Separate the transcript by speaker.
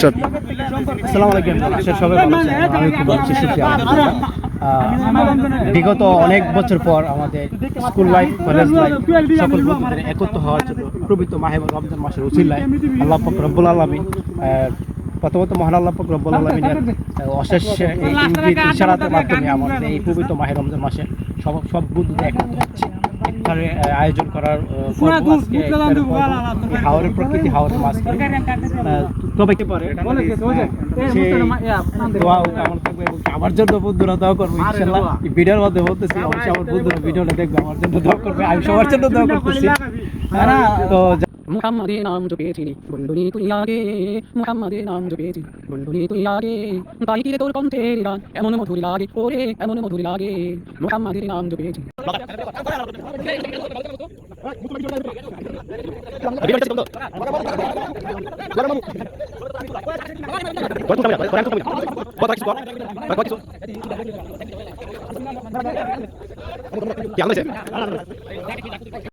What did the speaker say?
Speaker 1: আসসালামু আলাইকুম। সবাই ভালো আছেন? আমি খুব ভালো আছি, শুকরিয়া। বিগত অনেক বছর পর আমাদের স্কুল লাইফ, কলেজ লাইফ সকল বন্ধুদের একত্র হওয়ার জন্য পবিত্র মাহে রমজান মাসের উসিলায় আল্লাহ পাক রব্বুল আলামিন, প্রথমত মহান আল্লাহ পাক রব্বুল আলামিনের অশেষ এই ইঙ্গিত ইশারাতের মাধ্যমে আমাদের এই পবিত্র মাহে রমজান মাসে সব বন্ধুদের একত্র হচ্ছে। ইফতারে আয়োজন করার হাওরের প্রকৃতি, হাওরের মাছ সবাইকে পারে আমার জন্য বন্ধুরা দোয়া করবো ইনশাআল্লাহ। ভিডিওর মধ্যে বলতেছি, অবশ্যই আমার বন্ধুরা ভিডিওটা দেখবে, আমার জন্য দোয়া করবে, আমি সবার জন্য দোয়া করতেছি। তো
Speaker 2: মুহাম্মাদের নাম জপেছি বন্ধুনি তুই আগে, মুহাম্মাদের নাম জপেছি বন্ধুনি তুই আগে, তাই কি রে তোর কণ্ঠের গান এমন মধুর লাগে, ওরে এমন মধুর লাগে, মুহাম্মাদের নাম জপেছি।
Speaker 3: কি